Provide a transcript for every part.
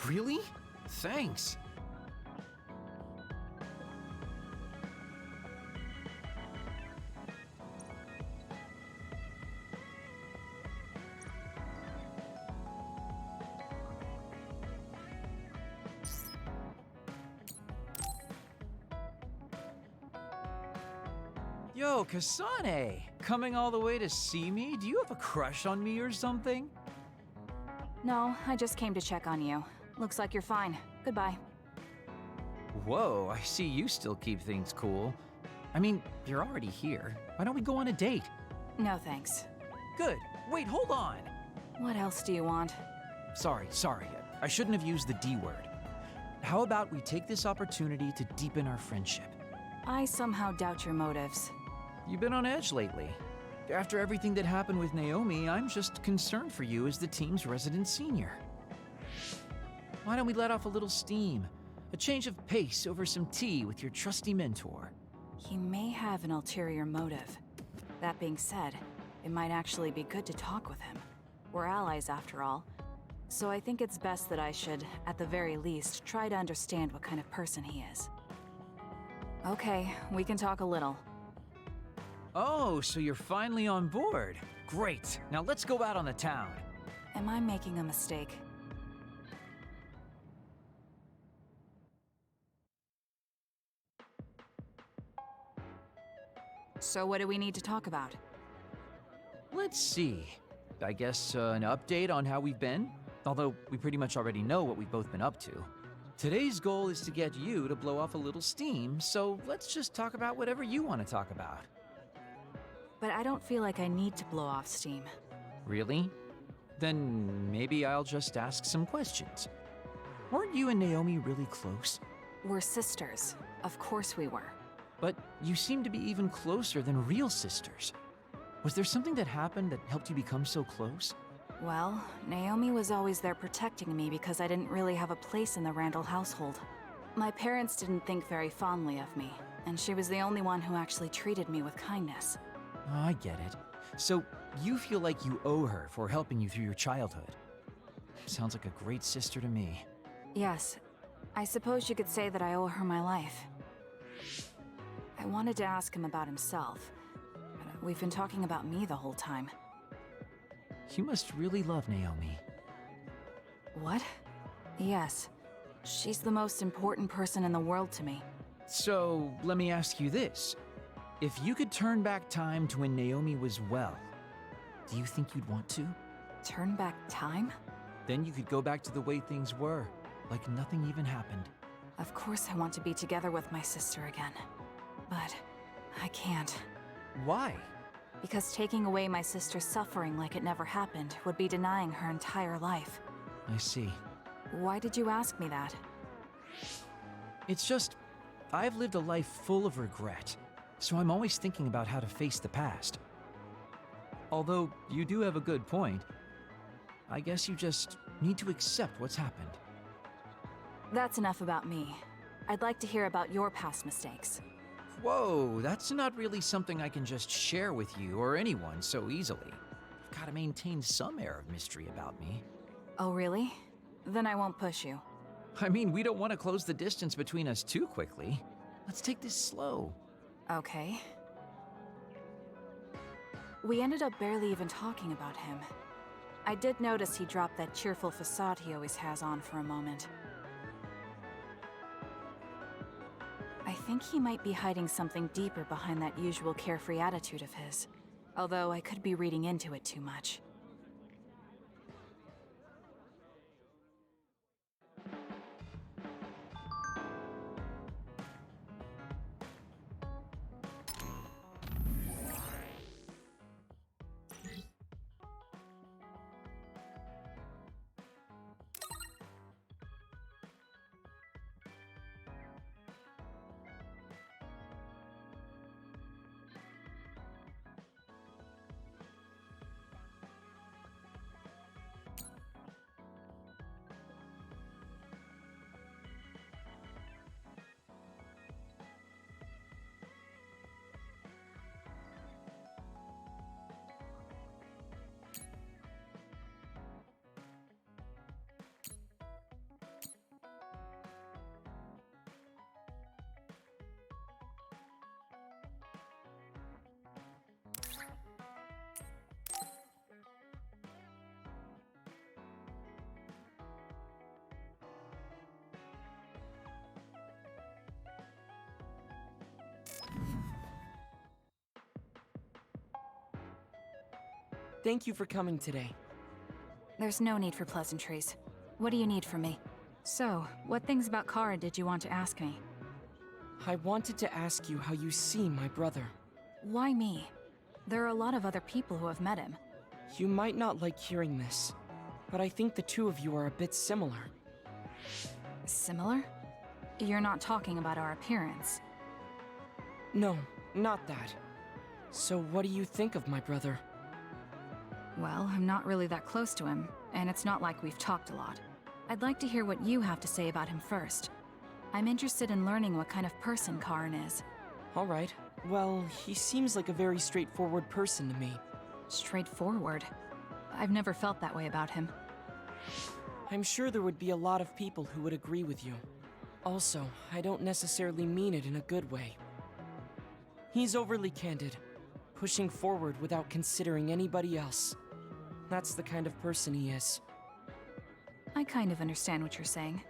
Really? Thanks. Yo, Kasane! Coming all the way to see me? Do you have a crush on me or something? No, I just came to check on you. Looks like you're fine. Goodbye. Whoa, I see you still keep things cool. I mean, you're already here. Why don't we go on a date? No thanks. Good. Wait, hold on! What else do you want? Sorry. I shouldn't have used the D word. How about we take this opportunity to deepen our friendship? I somehow doubt your motives. You've been on edge lately. After everything that happened with Naomi, I'm just concerned for you as the team's resident senior. Why don't we let off a little steam? A change of pace over some tea with your trusty mentor. He may have an ulterior motive. That being said, it might actually be good to talk with him. We're allies after all. So I think it's best that I should, at the very least, try to understand what kind of person he is. Okay, we can talk a little. Oh, so you're finally on board. Great. Now let's go out on the town. Am I making a mistake? So what do we need to talk about? Let's see. I guess an update on how we've been? Although we pretty much already know what we've both been up to. Today's goal is to get you to blow off a little steam, so let's just talk about whatever you want to talk about. But I don't feel like I need to blow off steam. Really? Then maybe I'll just ask some questions. Weren't you and Naomi really close? We're sisters. Of course we were. But you seem to be even closer than real sisters. Was there something that happened that helped you become so close? Well, Naomi was always there protecting me because I didn't really have a place in the Randall household. My parents didn't think very fondly of me, and she was the only one who actually treated me with kindness. Oh, I get it. So you feel like you owe her for helping you through your childhood. Sounds like a great sister to me. Yes, I suppose you could say that I owe her my life. I wanted to ask him about himself, but we've been talking about me the whole time. You must really love Naomi. What? Yes. She's the most important person in the world to me. So, let me ask you this. If you could turn back time to when Naomi was well, do you think you'd want to? Turn back time? Then you could go back to the way things were, like nothing even happened. Of course I want to be together with my sister again. But I can't. Why? Because taking away my sister's suffering like it never happened would be denying her entire life. I see. Why did you ask me that? It's just, I've lived a life full of regret, so I'm always thinking about how to face the past. Although you do have a good point. I guess you just need to accept what's happened. That's enough about me. I'd like to hear about your past mistakes. Whoa, that's not really something I can just share with you or anyone so easily. I've got to maintain some air of mystery about me. Oh, really? Then I won't push you. I mean, we don't want to close the distance between us too quickly. Let's take this slow. Okay. We ended up barely even talking about him. I did notice he dropped that cheerful facade he always has on for a moment. I think he might be hiding something deeper behind that usual carefree attitude of his. Although I could be reading into it too much. Thank you for coming today. There's no need for pleasantries. What do you need from me? So, what things about Kara did you want to ask me? I wanted to ask you how you see my brother. Why me? There are a lot of other people who have met him. You might not like hearing this, but I think the two of you are a bit similar. Similar? You're not talking about our appearance. No, not that. So what do you think of my brother? Well, I'm not really that close to him, and it's not like we've talked a lot. I'd like to hear what you have to say about him first. I'm interested in learning what kind of person Karin is. Alright, well, he seems like a very straightforward person to me. Straightforward? I've never felt that way about him. I'm sure there would be a lot of people who would agree with you. Also, I don't necessarily mean it in a good way. He's overly candid, pushing forward without considering anybody else. That's the kind of person he is. I kind of understand what you're saying.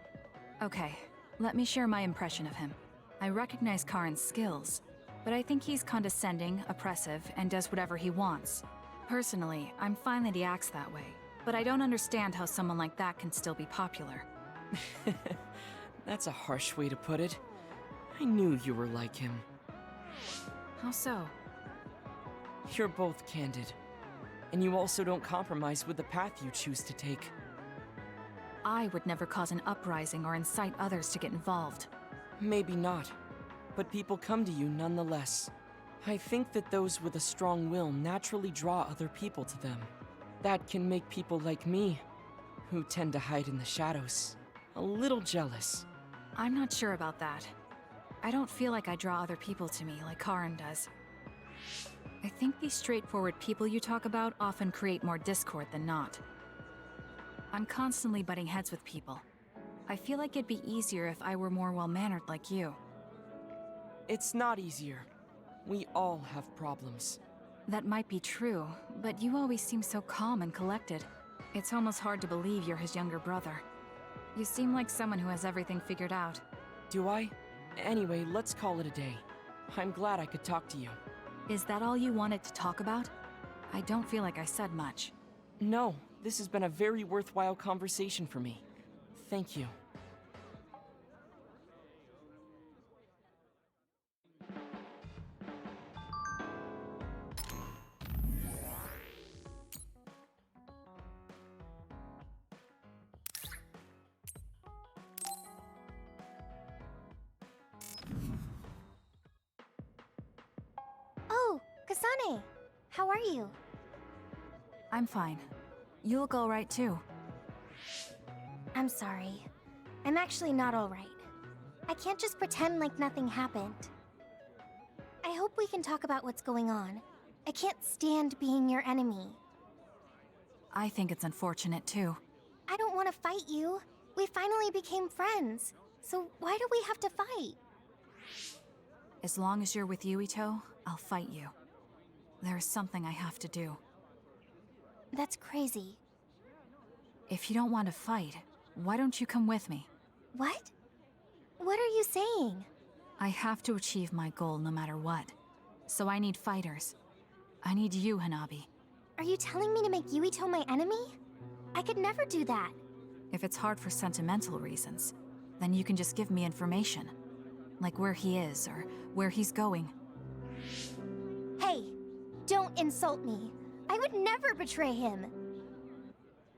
Okay, let me share my impression of him. I recognize Karin's skills, but I think he's condescending, oppressive, and does whatever he wants. Personally, I'm fine that he acts that way, but I don't understand how someone like that can still be popular. That's a harsh way to put it. I knew you were like him. How so? You're both candid. And you also don't compromise with the path you choose to take. I would never cause an uprising or incite others to get involved. Maybe not, but people come to you nonetheless. I think that those with a strong will naturally draw other people to them. That can make people like me, who tend to hide in the shadows, a little jealous. I'm not sure about that. I don't feel like I draw other people to me like Karin does. I think these straightforward people you talk about often create more discord than not. I'm constantly butting heads with people. I feel like it'd be easier if I were more well-mannered like you. It's not easier. We all have problems. That might be true, but you always seem so calm and collected. It's almost hard to believe you're his younger brother. You seem like someone who has everything figured out. Do I? Anyway, let's call it a day. I'm glad I could talk to you. Is that all you wanted to talk about? I don't feel like I said much. No, this has been a very worthwhile conversation for me. Thank you. Oh, Kasane! How are you? I'm fine. You look alright too. I'm sorry. I'm actually not alright. I can't just pretend like nothing happened. I hope we can talk about what's going on. I can't stand being your enemy. I think it's unfortunate too. I don't want to fight you. We finally became friends. So why do we have to fight? As long as you're with Yuito, I'll fight you. There's something I have to do. That's crazy. If you don't want to fight, why don't you come with me? What? What are you saying? I have to achieve my goal no matter what. So I need fighters. I need you, Hanabi. Are you telling me to make Yuito my enemy? I could never do that. If it's hard for sentimental reasons, then you can just give me information. Like where he is, or where he's going. Hey, don't insult me. I would never betray him.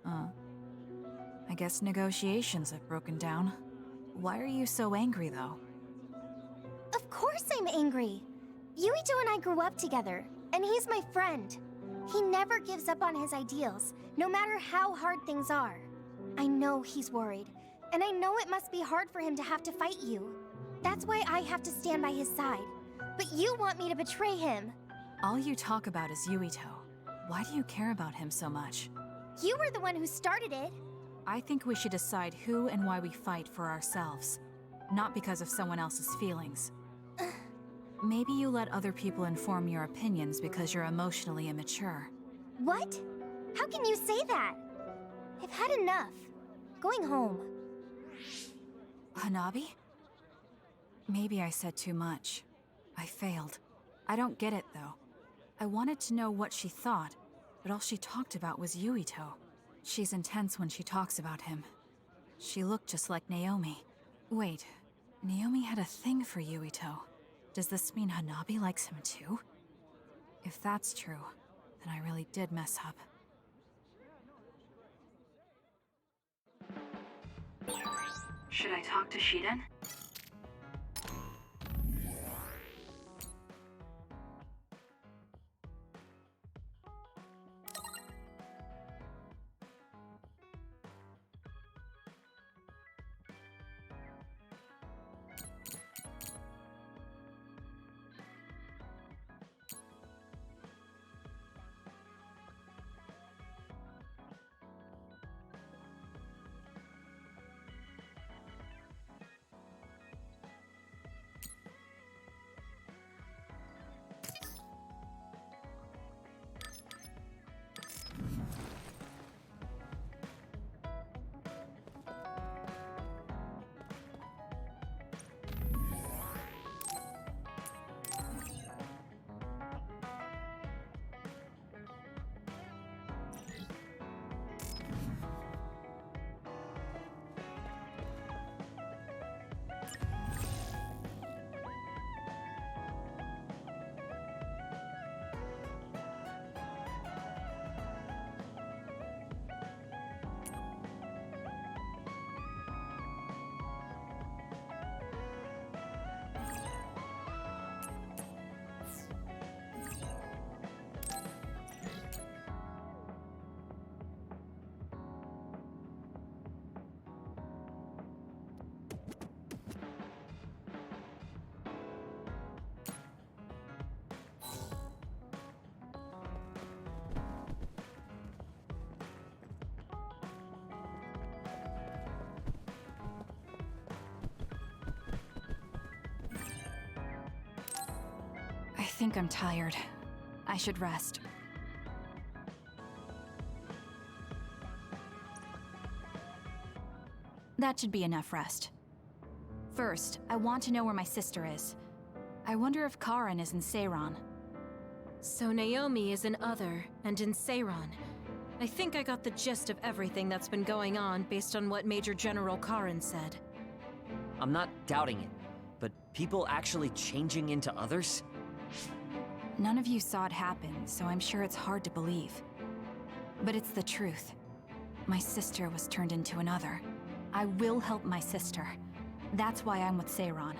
I guess negotiations have broken down. Why are you so angry, though? Of course I'm angry. Yuito and I grew up together, and he's my friend. He never gives up on his ideals, no matter how hard things are. I know he's worried, and I know it must be hard for him to have to fight you. That's why I have to stand by his side. But you want me to betray him. All you talk about is Yuito. Why do you care about him so much? You were the one who started it. I think we should decide who and why we fight for ourselves, not because of someone else's feelings. Maybe you let other people inform your opinions because you're emotionally immature. What? How can you say that? I've had enough. Going home. Hanabi? Maybe I said too much. I failed. I don't get it, though. I wanted to know what she thought, but all she talked about was Yuito. She's intense when she talks about him. She looked just like Naomi. Wait, Naomi had a thing for Yuito. Does this mean Hanabi likes him too? If that's true, then I really did mess up. Should I talk to Shiden? I think I'm tired. I should rest. That should be enough rest. First, I want to know where my sister is. I wonder if Karin is in Seiran. So Naomi is an other, and in Seiran. I think I got the gist of everything that's been going on based on what Major General Karin said. I'm not doubting it, but people actually changing into others? None of you saw it happen, so I'm sure it's hard to believe. But it's the truth. My sister was turned into another. I will help my sister. That's why I'm with Seiran.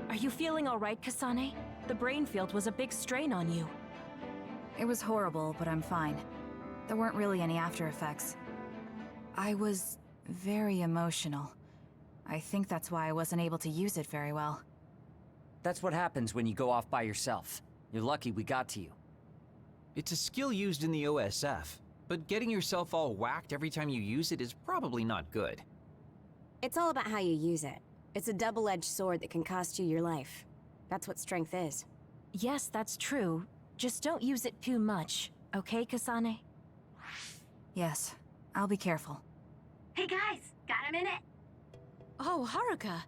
Are you feeling alright, Kasane? The brain field was a big strain on you. It was horrible, but I'm fine. There weren't really any after effects. I was very emotional. I think that's why I wasn't able to use it very well. That's what happens when you go off by yourself. You're lucky we got to you. It's a skill used in the OSF, but getting yourself all whacked every time you use it is probably not good. It's all about how you use it. It's a double-edged sword that can cost you your life. That's what strength is. Yes, that's true. Just don't use it too much, okay, Kasane? Yes, I'll be careful. Hey guys, got a minute? Oh, Haruka.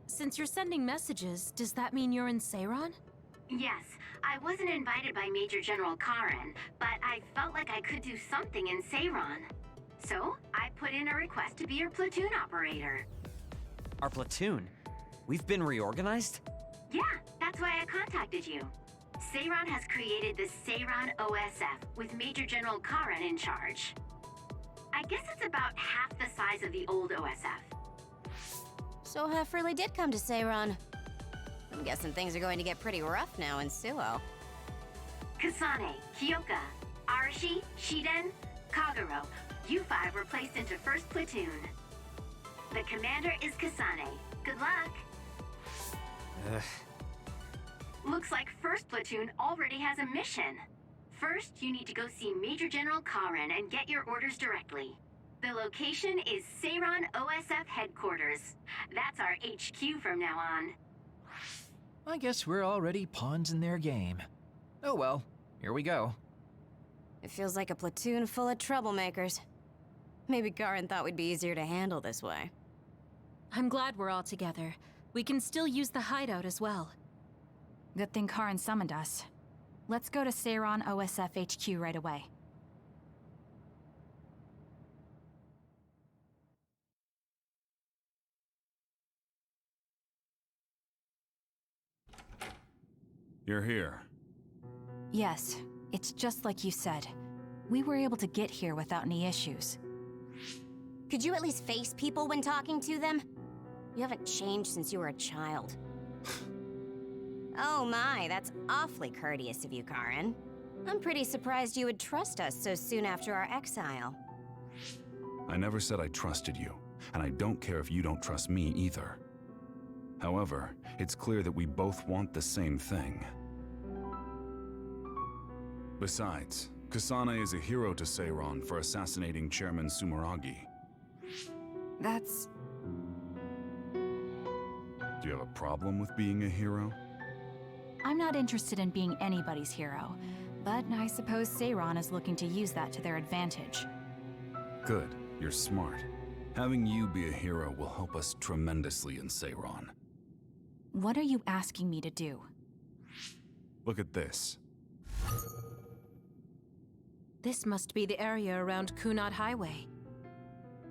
Since you're sending messages, does that mean you're in Seiran? Yes, I wasn't invited by Major General Karin, but I felt like I could do something in Seiran. So, I put in a request to be your platoon operator. Our platoon? We've been reorganized? Yeah, that's why I contacted you. Seiran has created the Seiran OSF with Major General Karin in charge. I guess it's about half the size of the old OSF. So Hef really did come to Seiran. I'm guessing things are going to get pretty rough now in Suo. Kasane, Kyoka, Arashi, Shiden, Kagero, you five were placed into 1st Platoon. The commander is Kasane. Good luck! Looks like 1st Platoon already has a mission. First, you need to go see Major General Karin and get your orders directly. The location is Seiran OSF headquarters. That's our HQ from now on. I guess we're already pawns in their game. Oh well, here we go. It feels like a platoon full of troublemakers. Maybe Karin thought we'd be easier to handle this way. I'm glad we're all together. We can still use the hideout as well. Good thing Karin summoned us. Let's go to Seiron OSF HQ right away. You're here. Yes, it's just like you said. We were able to get here without any issues. Could you at least face people when talking to them? You haven't changed since you were a child. Oh my, that's awfully courteous of you, Karen. I'm pretty surprised you would trust us so soon after our exile. I never said I trusted you, and I don't care if you don't trust me either. However, it's clear that we both want the same thing. Besides, Kasane is a hero to Seiron for assassinating Chairman Sumeragi. That's... Do you have a problem with being a hero? I'm not interested in being anybody's hero, but I suppose Seiron is looking to use that to their advantage. Good, you're smart. Having you be a hero will help us tremendously in Seiron. What are you asking me to do? Look at this. This must be the area around Kunad Highway.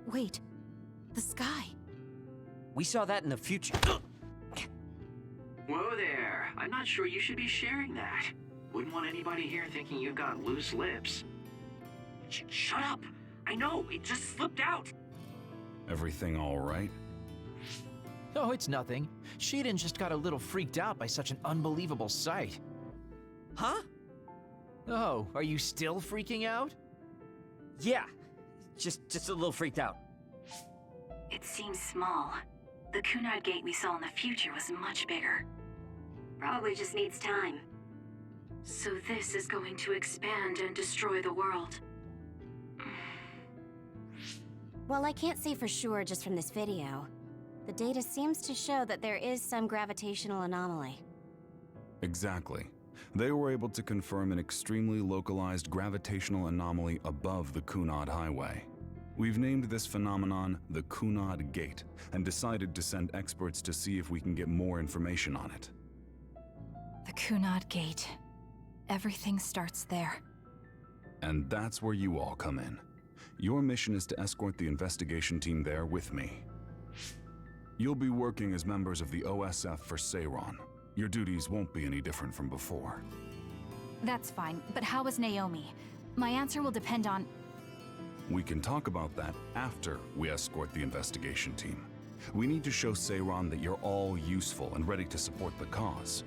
Wait, the sky. We saw that in the future. Whoa there. I'm not sure you should be sharing that. Wouldn't want anybody here thinking you've got loose lips. Shut up! I know, it just slipped out! Everything all right? Oh, it's nothing. Shiden just got a little freaked out by such an unbelievable sight. Huh? Oh, are you still freaking out? Yeah. Just a little freaked out. It seems small. The Kunad gate we saw in the future was much bigger. Probably just needs time. So this is going to expand and destroy the world. Well, I can't say for sure just from this video. The data seems to show that there is some gravitational anomaly. Exactly. They were able to confirm an extremely localized gravitational anomaly above the Kunad Highway. We've named this phenomenon the Kunad Gate, and decided to send experts to see if we can get more information on it. The Kunad Gate. Everything starts there. And that's where you all come in. Your mission is to escort the investigation team there with me. You'll be working as members of the OSF for Seiron. Your duties won't be any different from before. That's fine, but how is Naomi? My answer will depend on... We can talk about that after we escort the investigation team. We need to show Seiron that you're all useful and ready to support the cause.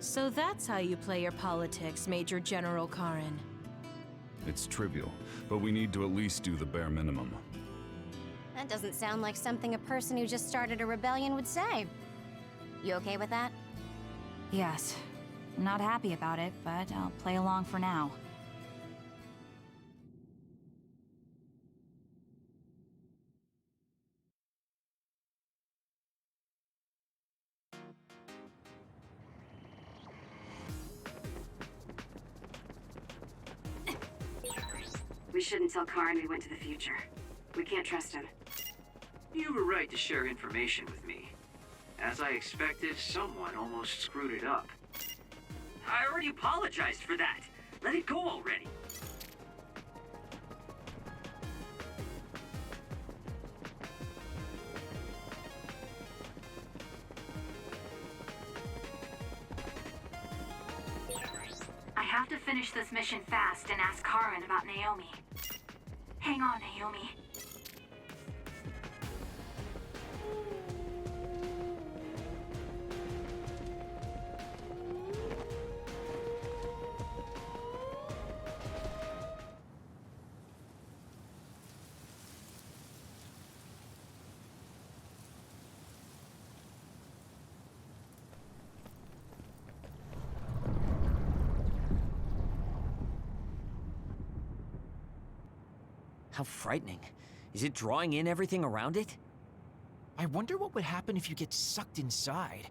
So that's how you play your politics, Major General Karen. It's trivial, but we need to at least do the bare minimum. That doesn't sound like something a person who just started a rebellion would say. You okay with that? Yes. I'm not happy about it, but I'll play along for now. We shouldn't tell Karen we went to the future. We can't trust him. You were right to share information with me. As I expected, someone almost screwed it up. I already apologized for that. Let it go already. I have to finish this mission fast and ask Karen about Naomi. Hang on, Naomi. How frightening. Is it drawing in everything around it? I wonder what would happen if you get sucked inside.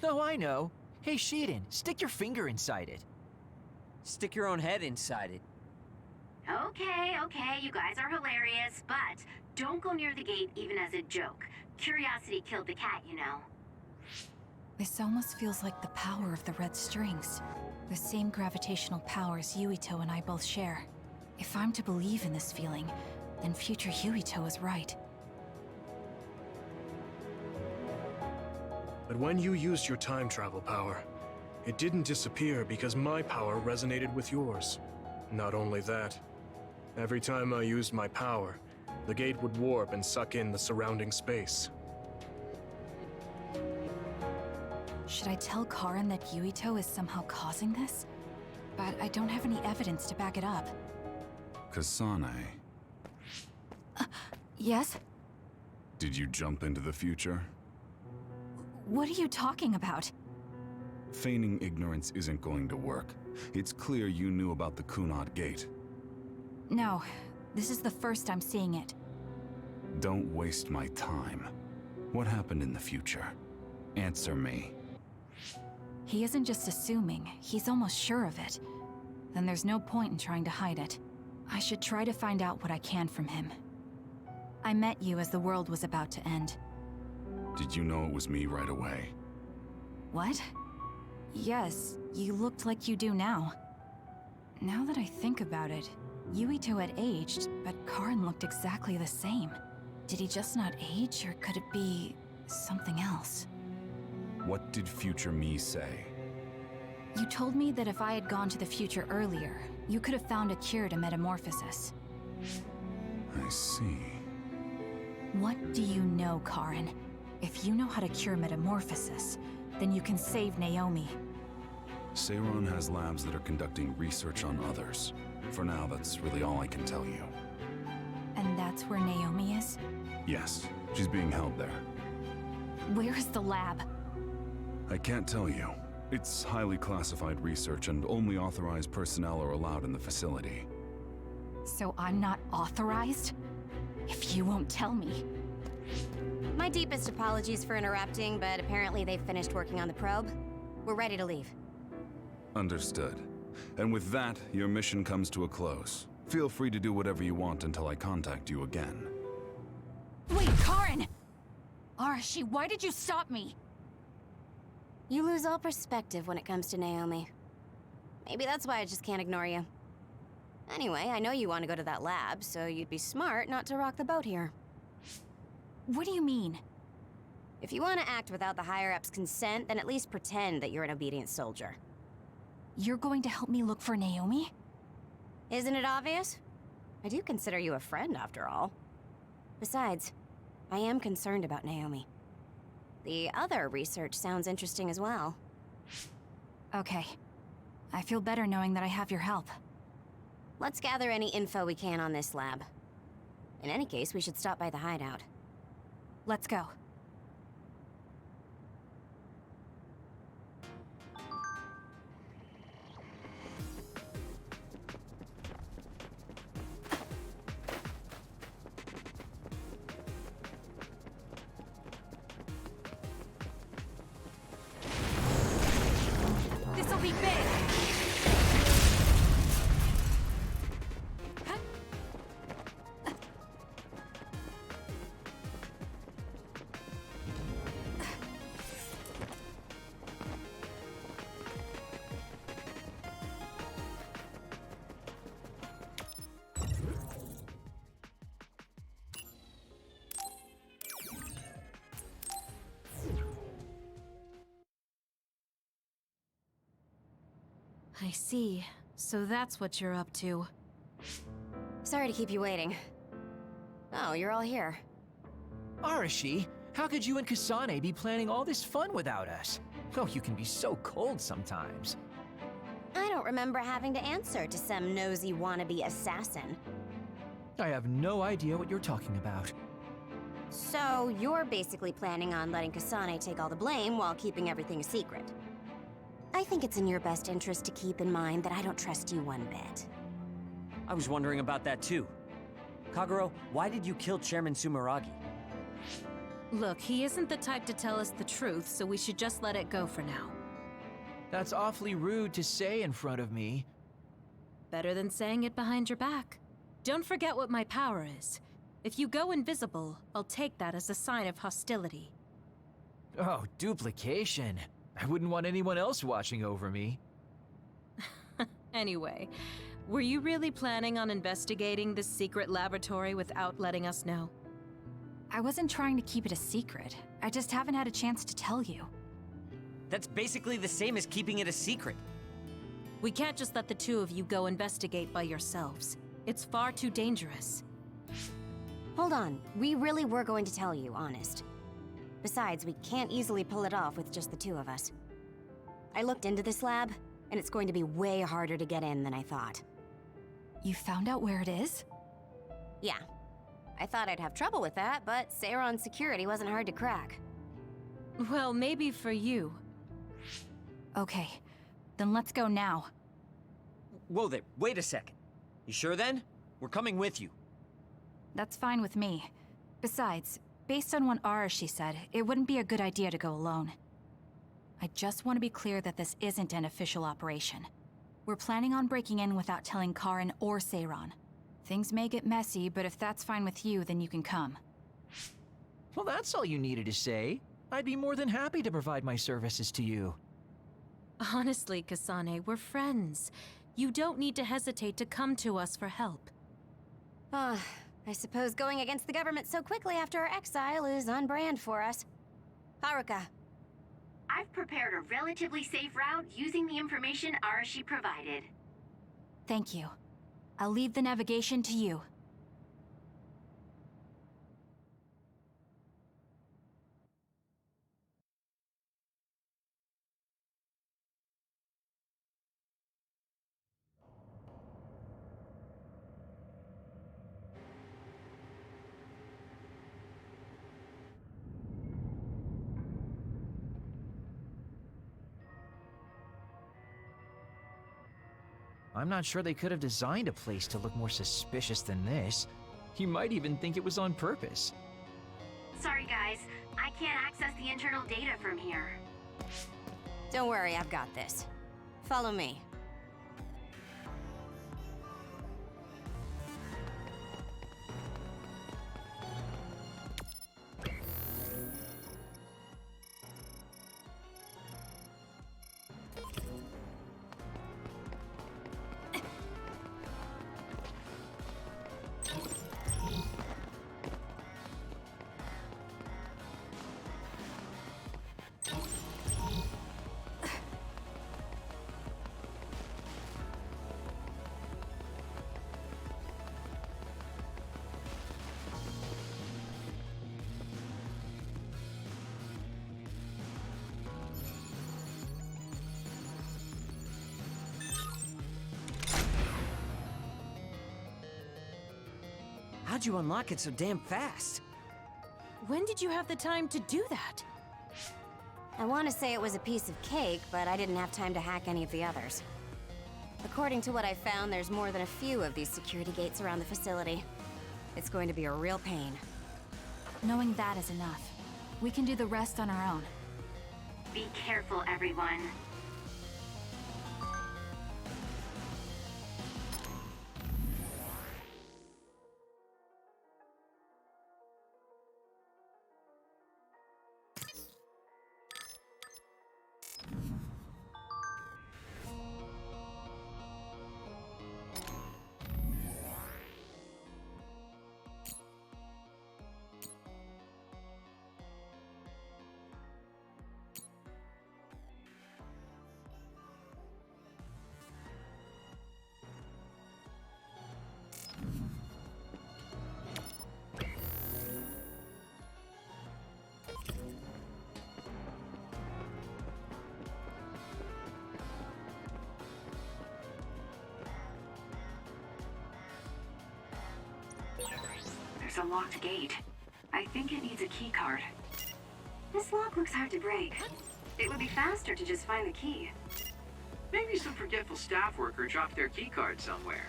Oh, I know. Hey, Shiden, stick your finger inside it. Stick your own head inside it. Okay, you guys are hilarious, but don't go near the gate even as a joke. Curiosity killed the cat, you know. This almost feels like the power of the red strings. The same gravitational powers Yuito and I both share. If I'm to believe in this feeling, then future Yuito is right. But when you used your time travel power, it didn't disappear because my power resonated with yours. Not only that, every time I used my power, the gate would warp and suck in the surrounding space. Should I tell Karin that Yuito is somehow causing this? But I don't have any evidence to back it up. Kasane, Yes? did you jump into the future? What are you talking about? Feigning ignorance isn't going to work. It's clear you knew about the Kunad Gate. No, this is the first I'm seeing it. Don't waste my time. What happened in the future? Answer me. He isn't just assuming, he's almost sure of it. Then there's no point in trying to hide it. I should try to find out what I can from him. I met you as the world was about to end. Did you know it was me right away? What? Yes, you looked like you do now. Now that I think about it, Yuito had aged, but Karin looked exactly the same. Did he just not age, or could it be something else? What did future me say? You told me that if I had gone to the future earlier, you could have found a cure to metamorphosis. I see. What do you know, Karin? If you know how to cure metamorphosis, then you can save Naomi. Seiron has labs that are conducting research on others. For now, that's really all I can tell you. And that's where Naomi is? Yes, she's being held there. Where is the lab? I can't tell you. It's highly classified research and only authorized personnel are allowed in the facility. So I'm not authorized? If you won't tell me. My deepest apologies for interrupting, but apparently they've finished working on the probe. We're ready to leave. Understood. And with that, your mission comes to a close. Feel free to do whatever you want until I contact you again. Wait, Karin! Arashi, why did you stop me? You lose all perspective when it comes to Naomi. Maybe that's why I just can't ignore you. Anyway, I know you want to go to that lab, so you'd be smart not to rock the boat here. What do you mean? If you want to act without the higher-ups' consent, then at least pretend that you're an obedient soldier. You're going to help me look for Naomi? Isn't it obvious? I do consider you a friend, after all. Besides, I am concerned about Naomi. The other research sounds interesting as well. Okay. I feel better knowing that I have your help. Let's gather any info we can on this lab. In any case, we should stop by the hideout. Let's go. This'll be big! I see. So that's what you're up to. Sorry to keep you waiting. Oh, you're all here. Arashi, how could you and Kasane be planning all this fun without us? Oh, you can be so cold sometimes. I don't remember having to answer to some nosy wannabe assassin. I have no idea what you're talking about. So, you're basically planning on letting Kasane take all the blame while keeping everything a secret. I think it's in your best interest to keep in mind that I don't trust you one bit. I was wondering about that too. Kagero, why did you kill Chairman Sumeragi? Look, he isn't the type to tell us the truth, so we should just let it go for now. That's awfully rude to say in front of me. Better than saying it behind your back. Don't forget what my power is. If you go invisible, I'll take that as a sign of hostility. Oh, duplication. I wouldn't want anyone else watching over me. Anyway, were you really planning on investigating this secret laboratory without letting us know? I wasn't trying to keep it a secret. I just haven't had a chance to tell you. That's basically the same as keeping it a secret. We can't just let the two of you go investigate by yourselves. It's far too dangerous. Hold on, we really were going to tell you, honest. Besides, we can't easily pull it off with just the two of us. I looked into this lab, and it's going to be way harder to get in than I thought. You found out where it is? Yeah. I thought I'd have trouble with that, but Seiron's security wasn't hard to crack. Well, maybe for you. Okay, then let's go now. Whoa there, wait a second. You sure then? We're coming with you. That's fine with me. Besides, based on what Arashi said, it wouldn't be a good idea to go alone. I just want to be clear that this isn't an official operation. We're planning on breaking in without telling Karin or Seiron. Things may get messy, but if that's fine with you, then you can come. Well, that's all you needed to say. I'd be more than happy to provide my services to you. Honestly, Kasane, we're friends. You don't need to hesitate to come to us for help. I suppose going against the government so quickly after our exile is on brand for us. Haruka. I've prepared a relatively safe route using the information Arashi provided. Thank you. I'll leave the navigation to you. I'm not sure they could have designed a place to look more suspicious than this. You might even think it was on purpose. Sorry guys, I can't access the internal data from here. Don't worry, I've got this. Follow me. How'd you unlock it so damn fast? When did you have the time to do that? I want to say it was a piece of cake, but I didn't have time to hack any of the others. According to what I found, there's more than a few of these security gates around the facility. It's going to be a real pain. Knowing that is enough. We can do the rest on our own. Be careful, everyone. There's a locked gate. I think it needs a key card. This lock looks hard to break. It would be faster to just find the key. Maybe some forgetful staff worker dropped their key card somewhere.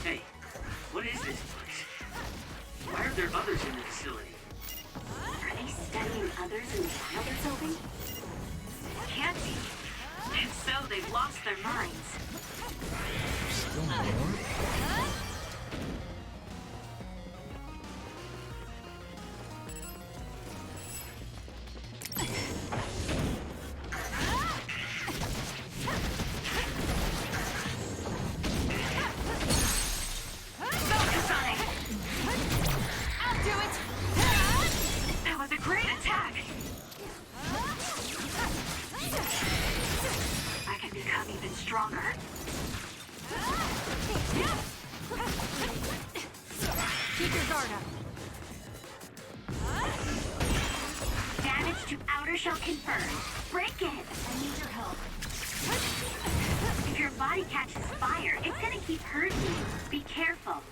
Hey, what is this place? Why are there others in the facility? Are they studying others in the trial they're building? Can't be. If so, they've lost their minds. Still more? Shell confirmed. Break it! I need your help. If your body catches fire, it's gonna keep hurting you. Be careful.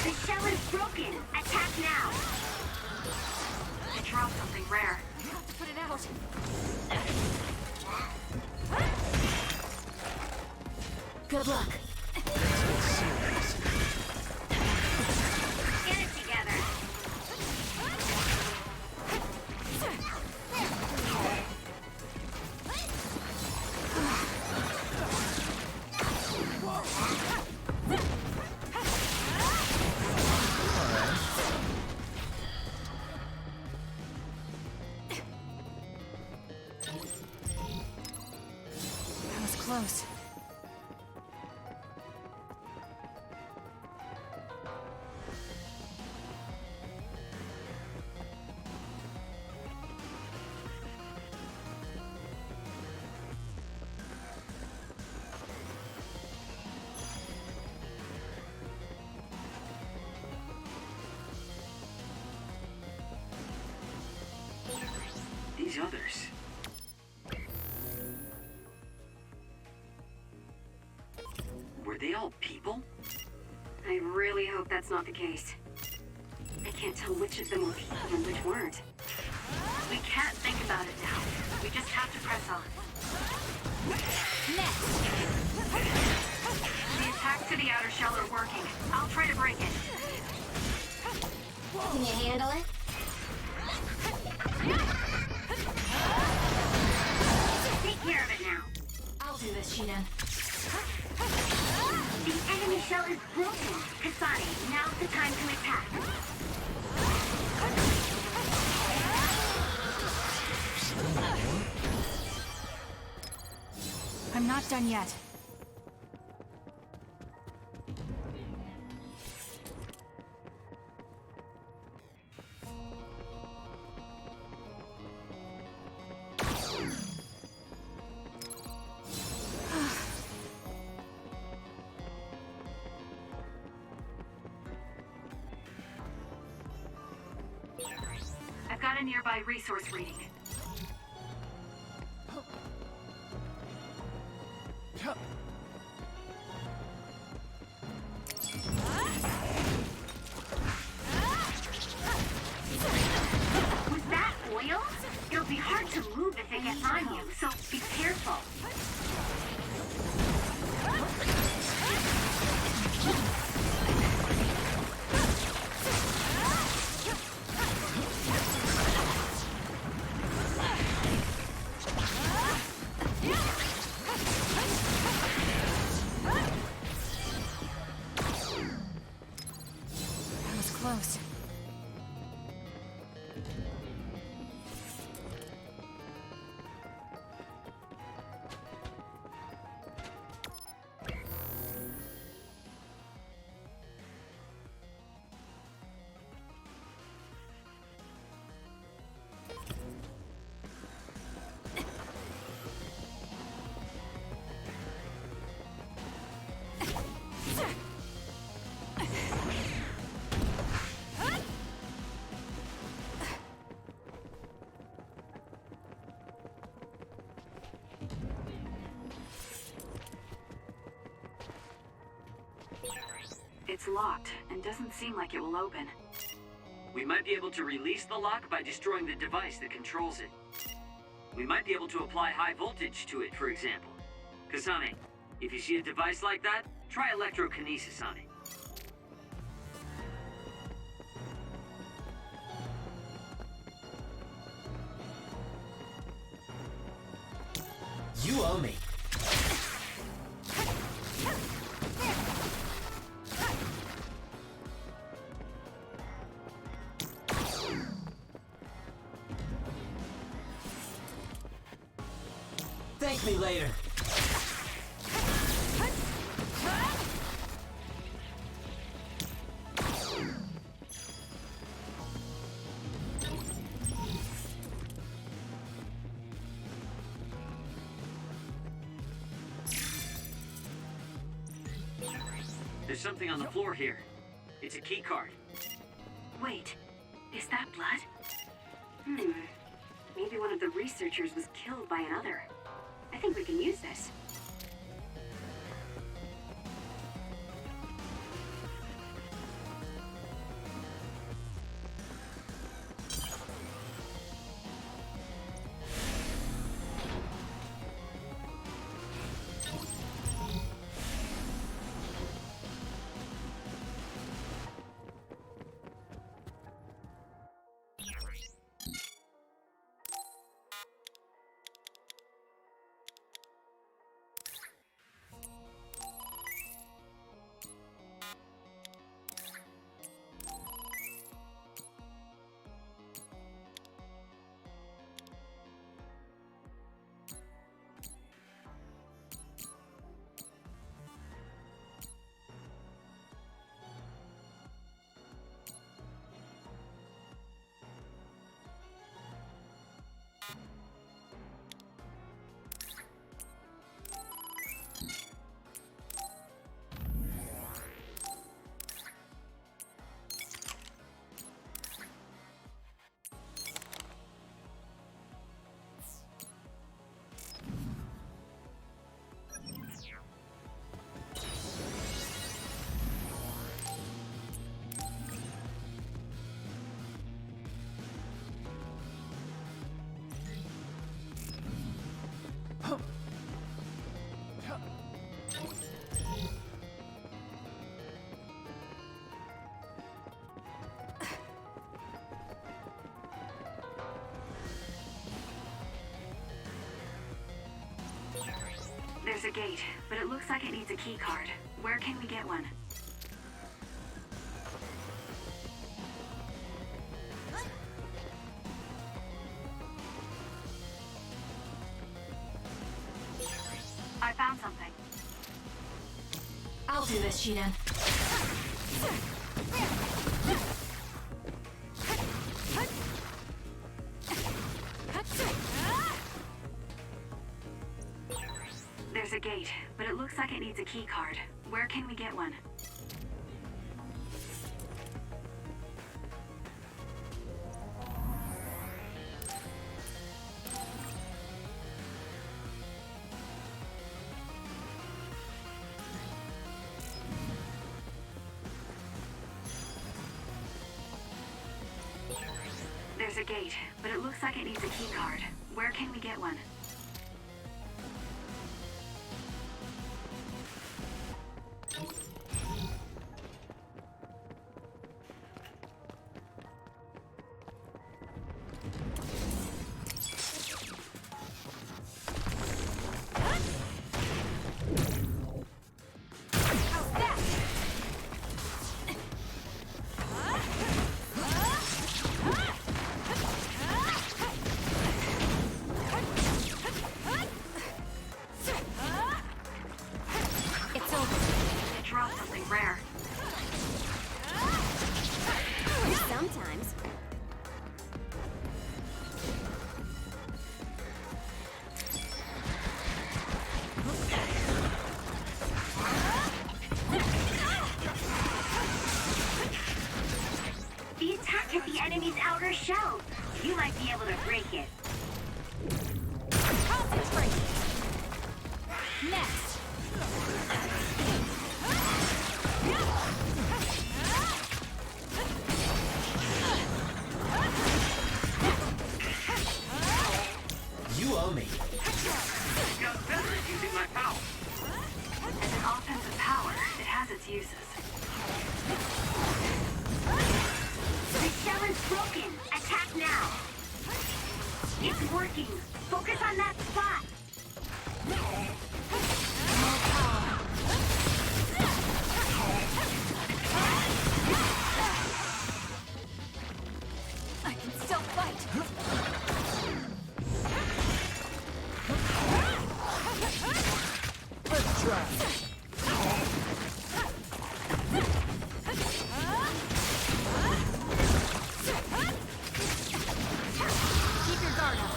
The shell is broken. Attack now. I dropped something rare. I have to put it out. Good luck. Get it together. That was close. These others. Were they all people? I really hope that's not the case. I can't tell which of them were people and which weren't. We can't think about it now. We just have to press on. Next! The attacks to the outer shell are working. I'll try to break it. Can you handle it? Take care of it now. I'll do this, Shinan. The enemy shell is broken. Kasane, now's the time to attack. I'm not done yet. I've got a nearby resource reading. Was that oil? It'll be hard to move if it gets on you, so be careful. That was close. It's locked and doesn't seem like it will open. We might be able to release the lock by destroying the device that controls it. We might be able to apply high voltage to it, for example. Kasane, if you see a device like that, try electrokinesis on it. owe me. Thank me later. There's something on the floor here. It's a key card. Wait, is that blood? Maybe one of the researchers was killed by another. I think we can use this. There's a gate, but it looks like it needs a key card. Where can we get one? I found something. I'll do this, Shiden. There's a gate, but it looks like it needs a key card. Where can we get one? There's a gate, but it looks like it needs a key card. Where can we get one? Sometimes. The attack hit the enemy's outer shell. You might be able to break it. Concentrate! Next! You owe me. Got better at using my power. As an offensive power, it has its uses. The shell is broken. Attack now. It's working. Focus on that spot. Keep your guard up.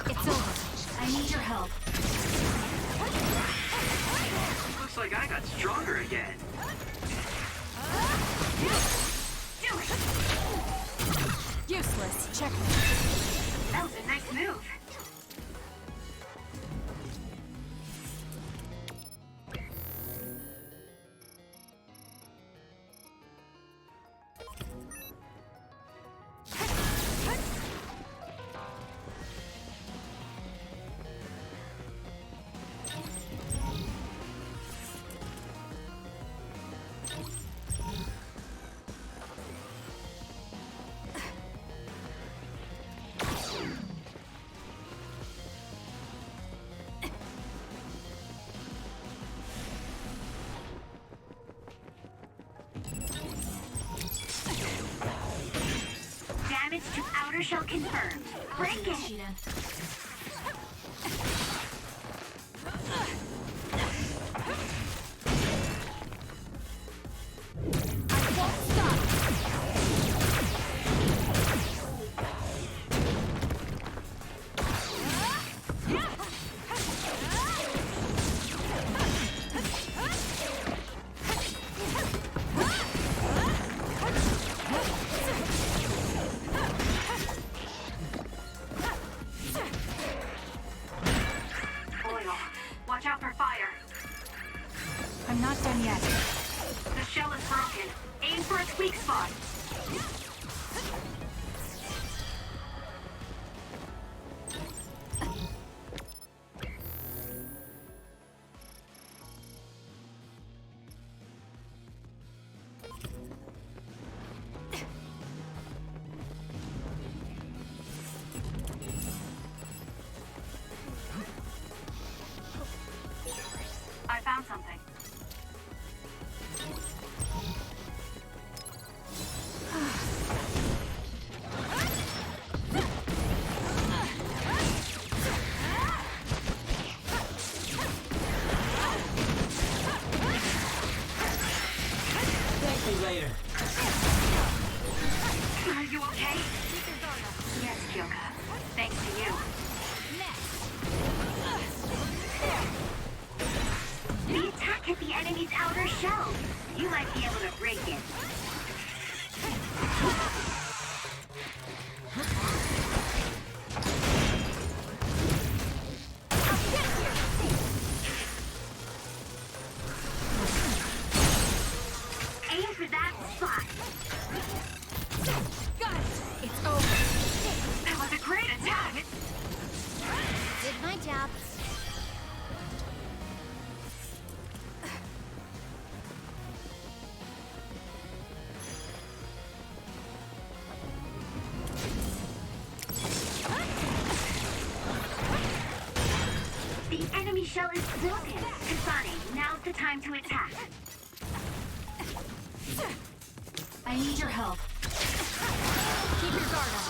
It's over. I need your help. Looks like I got stronger again. Do it! Useless. Check. That was a nice move. Damage to outer shell confirmed. Break it! Oil. Watch out for fire. I'm not done yet. The shell is broken. Aim for its weak spot. I found something. Thank you later. Are you okay? Yes, Kyoka. Thanks to you. The attack hit the enemy's outer shell. You might be able to break it. Aim for that spot. Got it. It's over. That was a great attack. Did my job. The enemy shell is broken. Kasane, now's the time to attack. I need your help. Keep your guard up.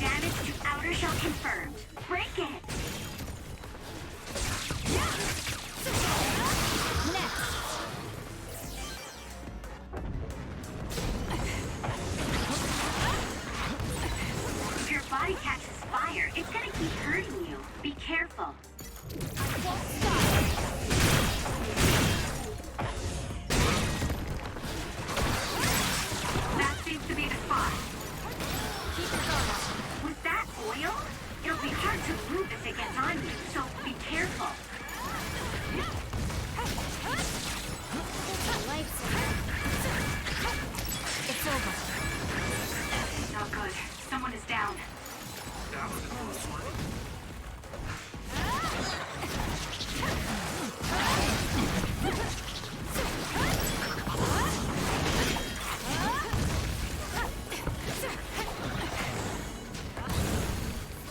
Damage to outer shell confirmed. Break it. If your body catches fire, it's gonna keep hurting you. Be careful. That seems to be the spot. With that oil, it'll be hard to move if it gets on you, so be careful. It's over. Not good. Someone is down. That was a close one.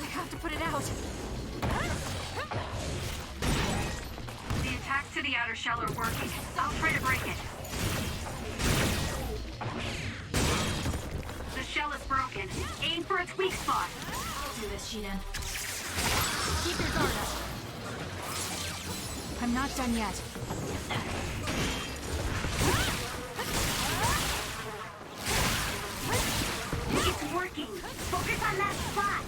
I have to put it out. The attacks to the outer shell are working. I'll try to break it. The shell is broken. Aim for its weak spot. I'll do this, Shidan. Keep your guard up. I'm not done yet. It's working. Focus on that spot.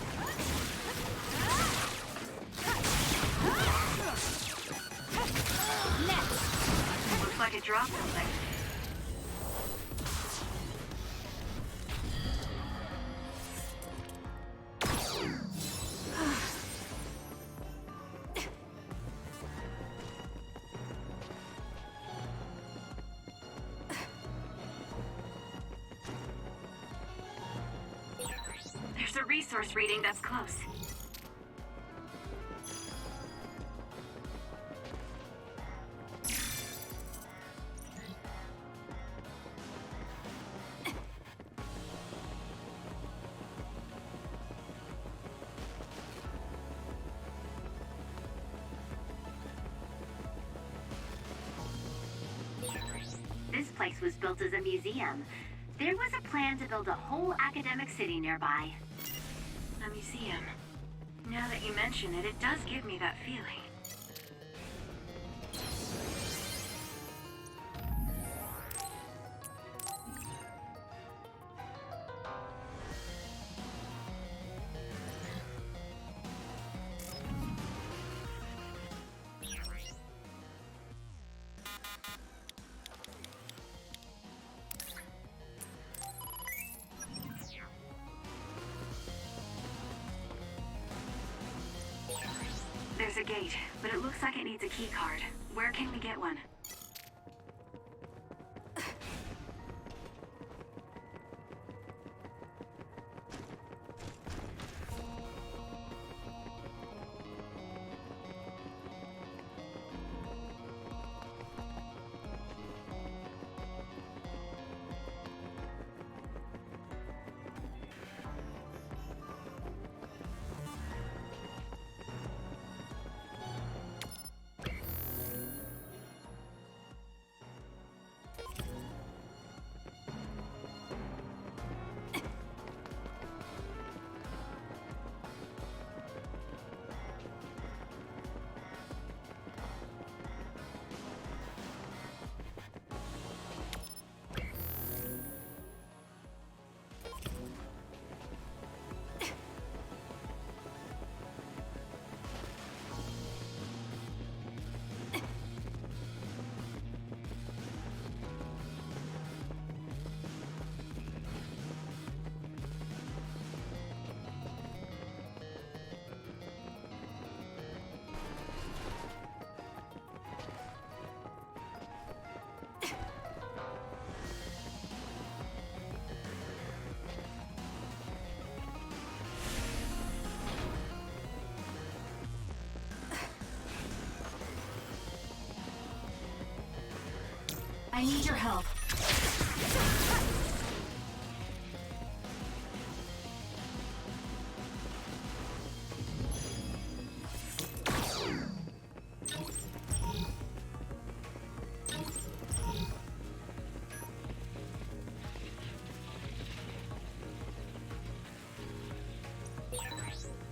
Next. Looks like it dropped something. There's a resource reading that's close. This place was built as a museum. There was a plan to build a whole academic city nearby. A museum. Now that you mention it, it does give me that feeling. There's a gate, but it looks like it needs a key card. Where can we get one? I need your help.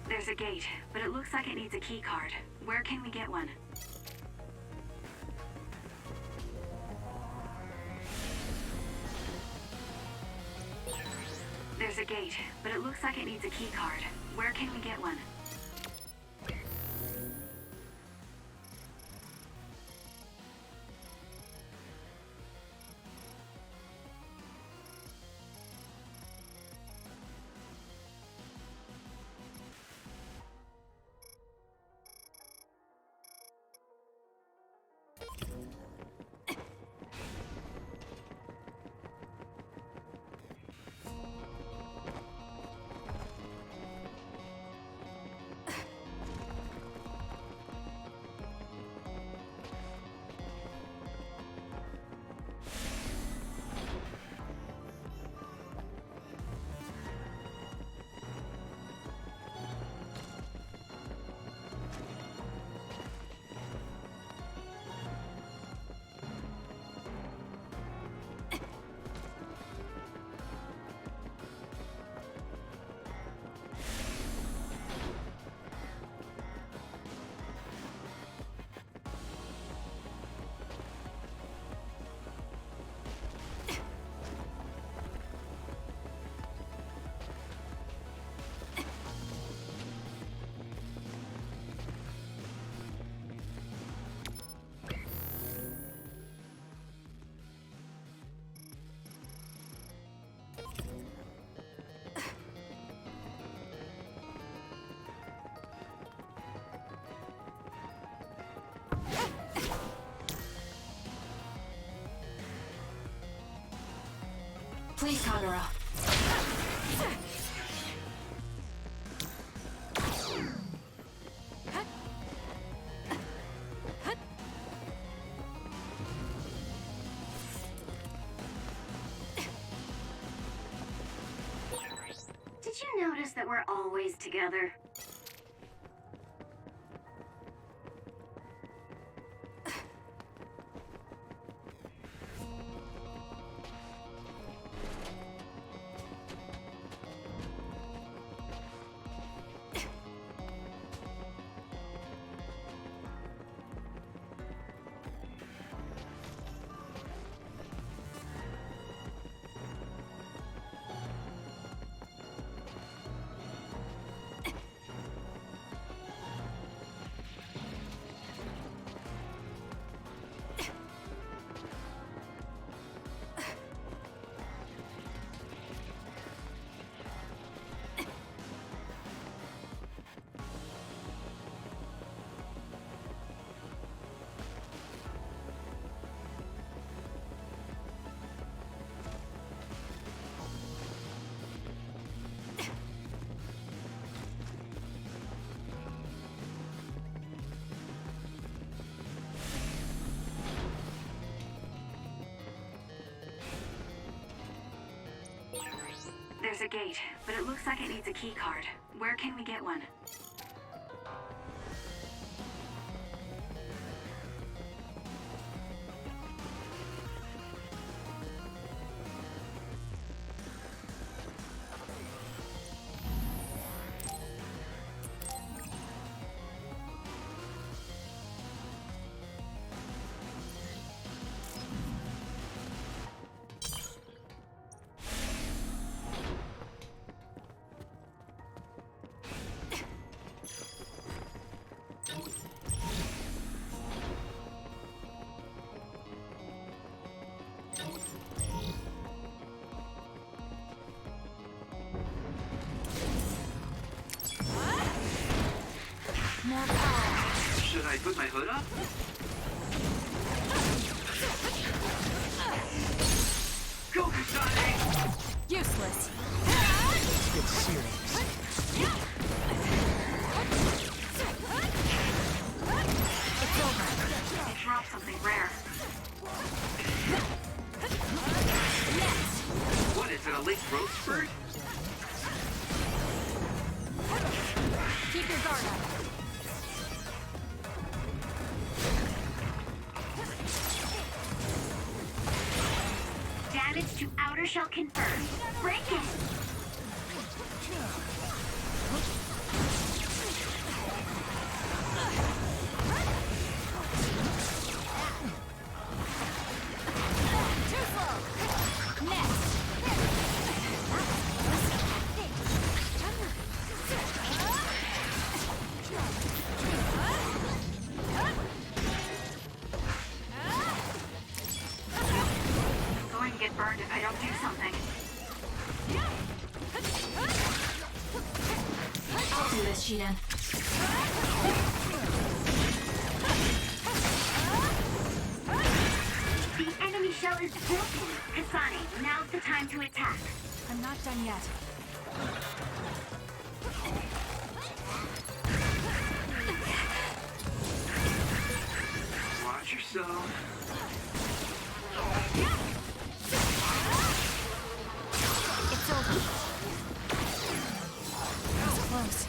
There's a gate, but it looks like it needs a key card. Where can we get one? There's a gate, but it looks like it needs a key card. Where can we get one? Please, Kagura. Did you notice that we're always together? There's a gate, but it looks like it needs a key card. Where can we get one? Should I put my hood up? Go, Kasane! Useless. It's serious. It's over. It dropped something rare. Yes. What, is it a late growth spurt? Keep your guard up. Damage to outer shell confirmed. Break it! Too slow. Next. I'm going to get burned if I don't do something. I'll do this, Shiden. The enemy shell is broken. Kasane, now's the time to attack. I'm not done yet. Watch yourself. It's over. That was close.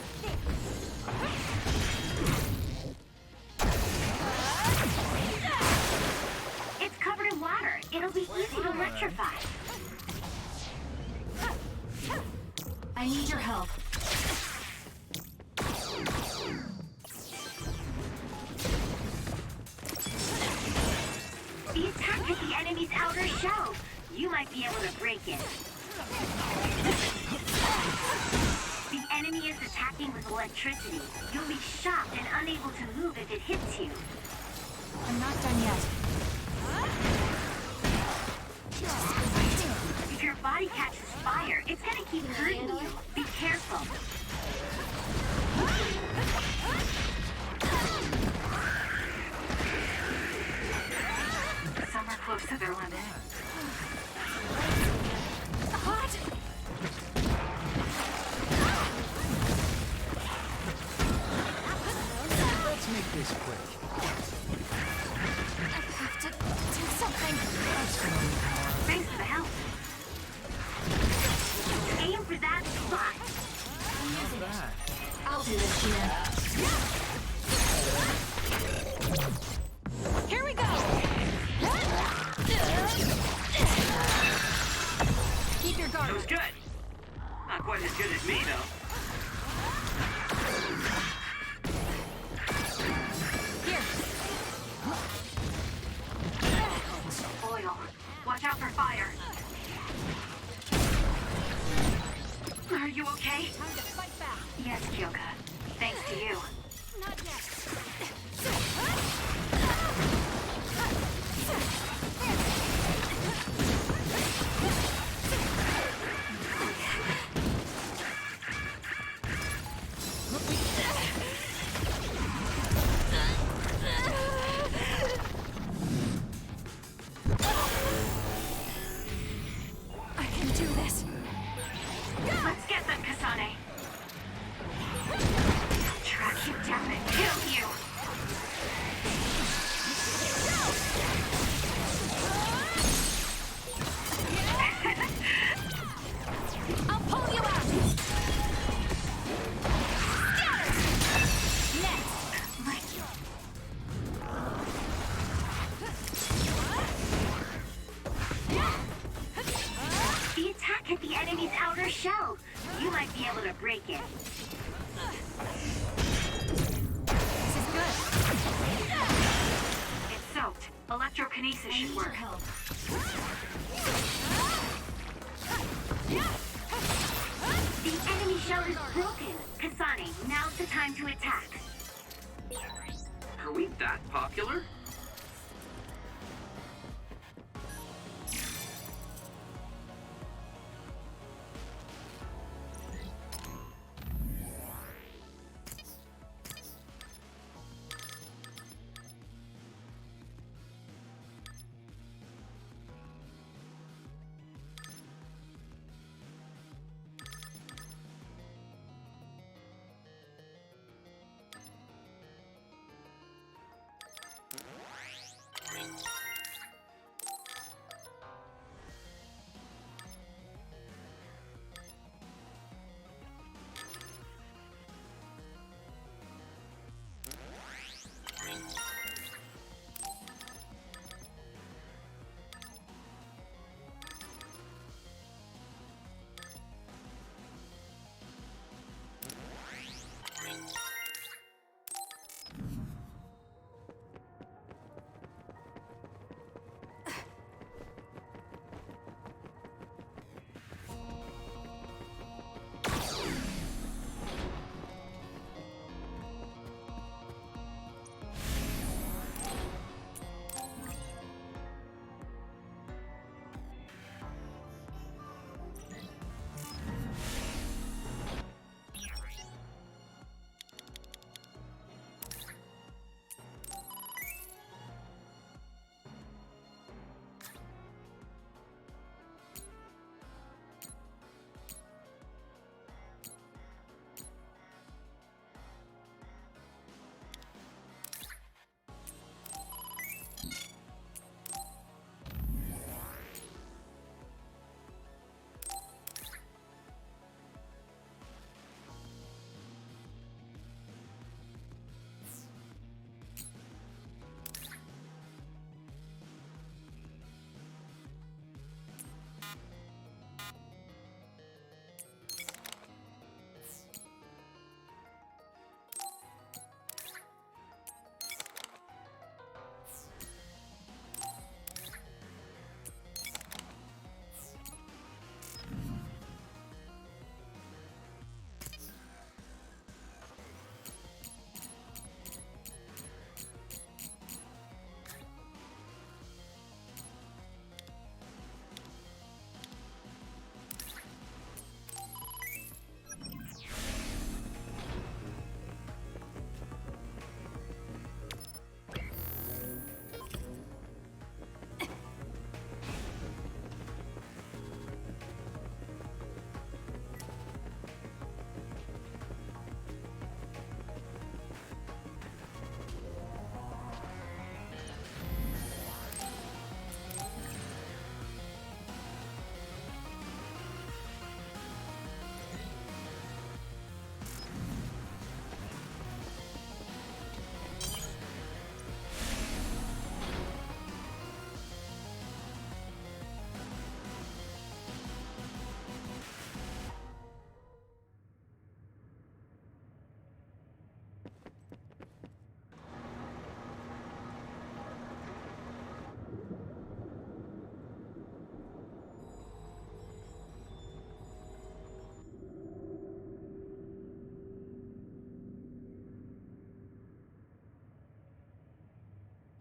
It's covered in water. It'll be easy to electrify. I need your help. The attack hit the enemy's outer shell. You might be able to break it. The enemy is attacking with electricity. You'll be shocked and unable to move if it hits you. I'm not done yet. If your body catches fire, it's gonna keep hurting you. Be careful. Some are close to their limit. That was good. Not quite as good as me, though. Oil. Watch out for fire. Are you okay? Time to fight back. Yes, Kyoka. Thanks to you. Not yet. I can do this. Let's get them, Kasane. Track you down and kill you. I'll pull you out. The attack hit the enemy's outer shell. You might be able to break it. This is good. It's soaked. Electrokinesis should work. Help. The enemy shell is broken. Kasane, now's the time to attack. Are we that popular?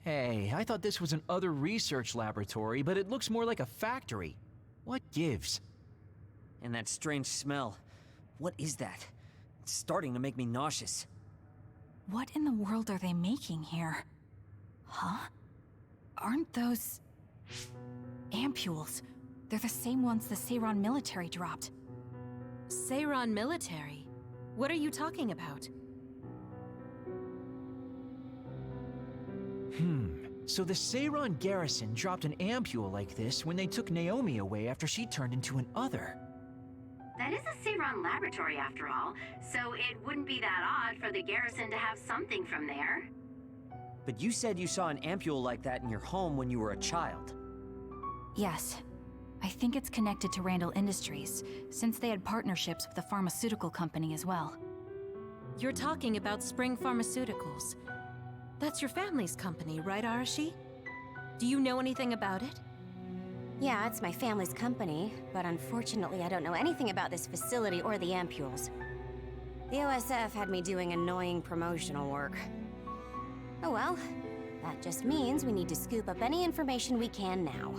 Hey, I thought this was an other research laboratory, but it looks more like a factory. What gives? And that strange smell. What is that? It's starting to make me nauseous. What in the world are they making here? Huh? Aren't those... ampules? They're the same ones the Seiran military dropped. Seiran military? What are you talking about? So the Seiran garrison dropped an ampule like this when they took Naomi away after she turned into an other. That is a Seiran laboratory after all, so it wouldn't be that odd for the garrison to have something from there. But you said you saw an ampule like that in your home when you were a child. Yes. I think it's connected to Randall Industries, since they had partnerships with a pharmaceutical company as well. You're talking about Spring Pharmaceuticals. That's your family's company, right, Arashi? Do you know anything about it? Yeah, it's my family's company, but unfortunately I don't know anything about this facility or the ampules. The OSF had me doing annoying promotional work. Oh well, that just means we need to scoop up any information we can now.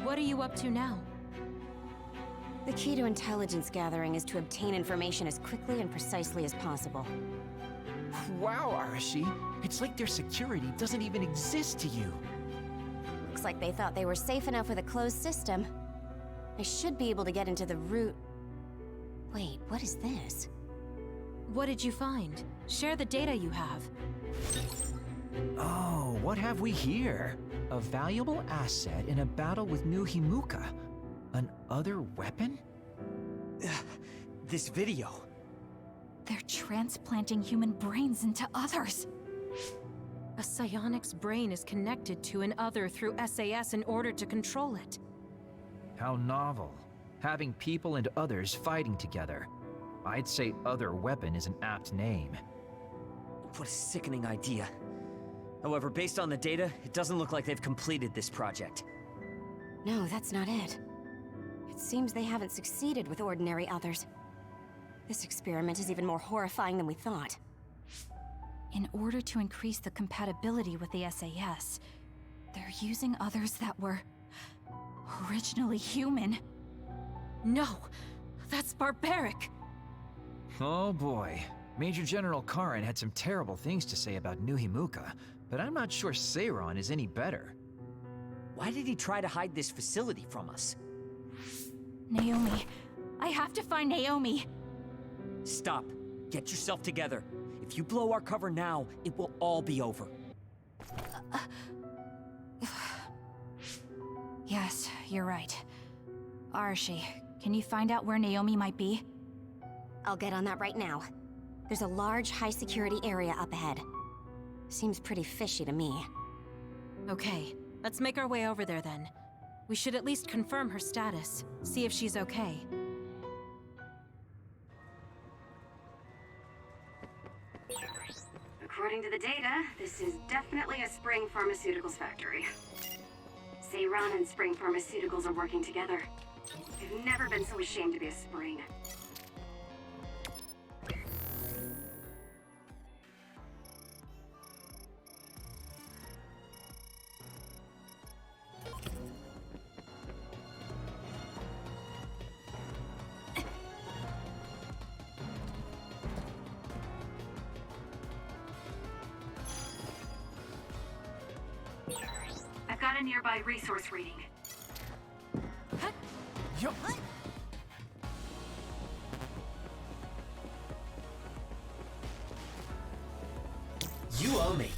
What are you up to now? The key to intelligence gathering is to obtain information as quickly and precisely as possible. Wow, Arashi. It's like their security doesn't even exist to you. Looks like they thought they were safe enough with a closed system. I should be able to get into the root... Wait, what is this? What did you find? Share the data you have. Oh, what have we here? A valuable asset in a battle with New Himuka. An other weapon? This video. They're transplanting human brains into others. A psionic's brain is connected to an other through SAS in order to control it. How novel. Having people and others fighting together. I'd say other weapon is an apt name. What a sickening idea. However, based on the data, it doesn't look like they've completed this project. No, that's not it. It seems they haven't succeeded with ordinary others. This experiment is even more horrifying than we thought. In order to increase the compatibility with the SAS, they're using others that were... originally human. No! That's barbaric! Oh boy. Major General Karen had some terrible things to say about New Himuka, but I'm not sure Seiran is any better. Why did he try to hide this facility from us? Naomi. I have to find Naomi. Stop. Get yourself together. If you blow our cover now, it will all be over. Yes, you're right. Arashi, can you find out where Naomi might be? I'll get on that right now. There's a large, high-security area up ahead. Seems pretty fishy to me. Okay, let's make our way over there then. We should at least confirm her status, see if she's okay. According to the data, this is definitely a Spring Pharmaceuticals factory. Seiran and Spring Pharmaceuticals are working together. I've never been so ashamed to be a Spring. I've got a nearby resource reading. Yo. You owe me.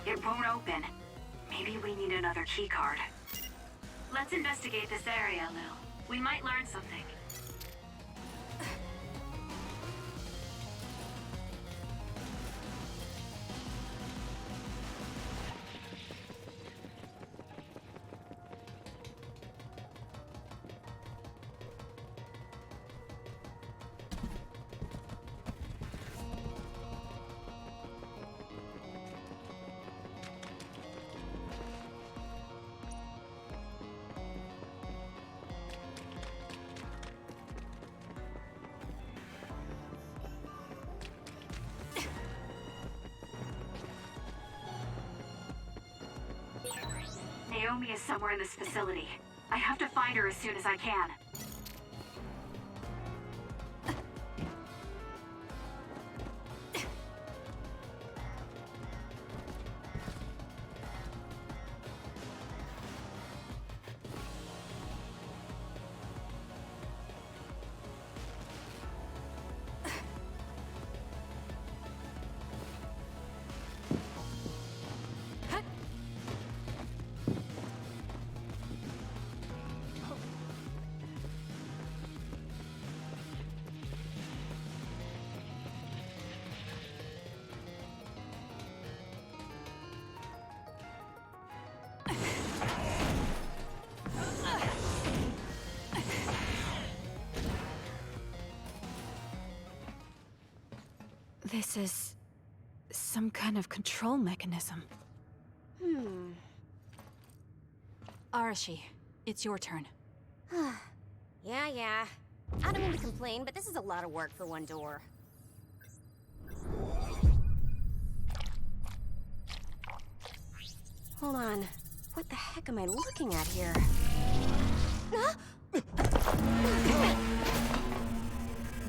It won't open. Maybe we need another keycard. Let's investigate this area, Lil. We might learn something. Naomi is somewhere in this facility. I have to find her as soon as I can. This is some kind of control mechanism. Arashi, it's your turn. Yeah. I don't mean to complain, but this is a lot of work for one door. Hold on. What the heck am I looking at here?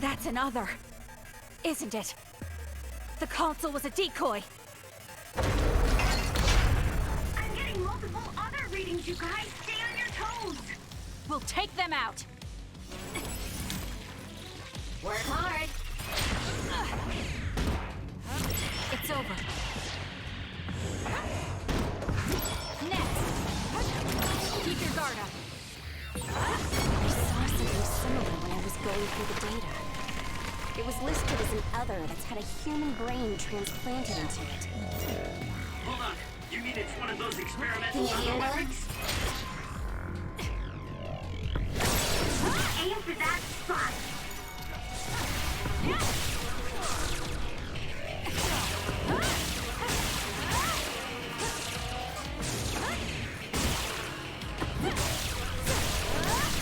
That's another, isn't it? The console was a decoy. I'm getting multiple other readings, you guys. Stay on your toes. We'll take them out. Work hard. It's over. Next. Keep your guard up. I saw something similar when I was going through the data. It was listed as an other that's had a human brain transplanted into it. Hold on. You mean it's one of those experimental Can you handle it? weapons? Aim for that spot.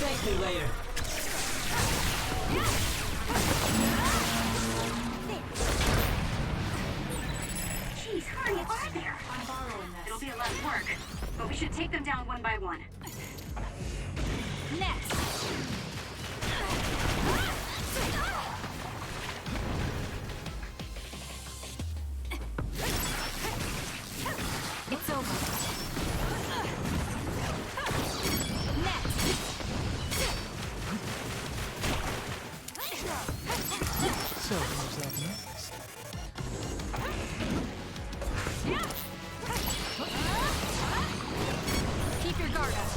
Thank me later. Jeez, how many are there? I'm borrowing this. It'll be a lot of work, but we should take them down one by one. Next. It's over. Next. So, who's up next? Keep your guard up.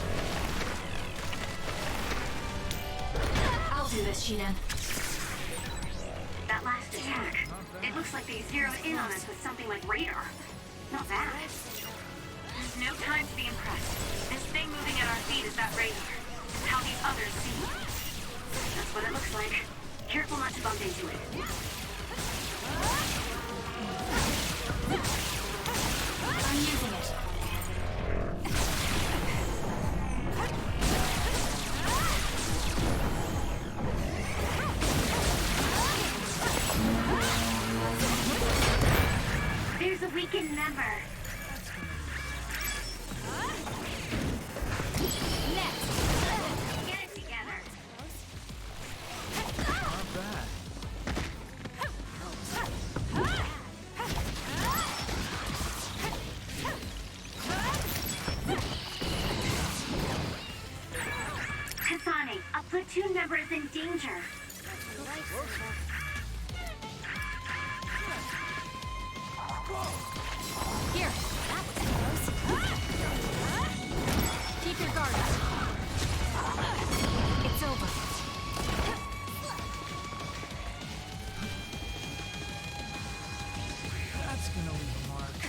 I'll do this, Shinan. That last attack. It looks like they zeroed in on us with something like radar. Not bad. There's no time to be impressed. This thing moving at our feet is that radar. How these others see. That's what it looks like. Careful not to bump into it. I'm using it. There's a weakened member. Next. Get it together. Not bad. Kasane, a platoon member is in danger. Here. That was close. Keep your guard up. It's over. That's gonna leave a mark.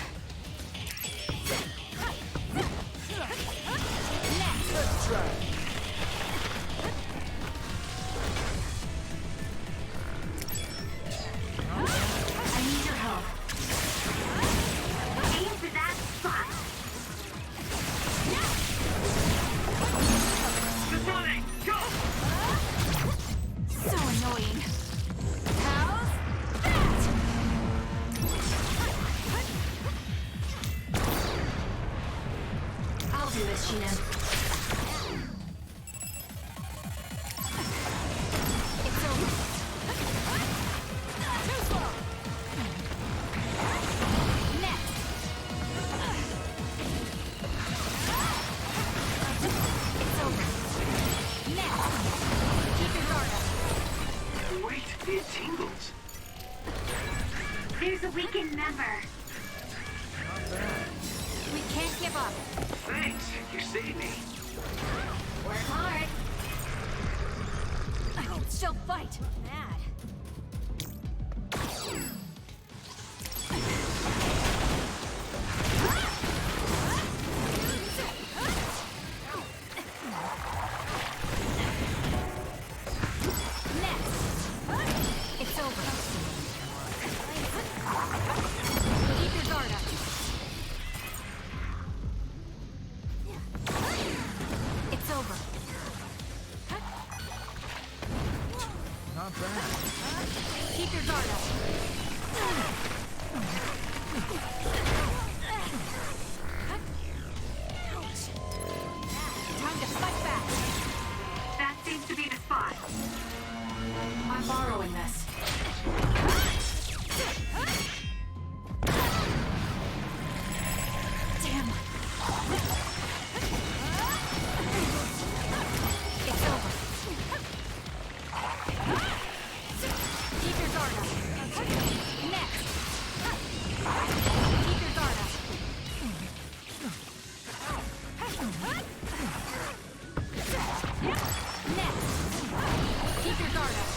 Next. Let's try. I need your help. Aim for that spot. Kasane, go! So annoying. How's that? I'll do this, catching him. It's over. Too slow. Next. It's over. Next. Keep your guard up. Wait, it tingles. There's a weakened member. We can't give up. Thanks, you saved me. Work hard. I can still fight. Mad. It's over. Keep your guard up. It's over. Not bad. Keep your guard up. Time to fight back. That seems to be the spot. I'm borrowing this. Damn. It's over. Keep your guard up. Next. Keep your guard up. Next. Keep your guard up.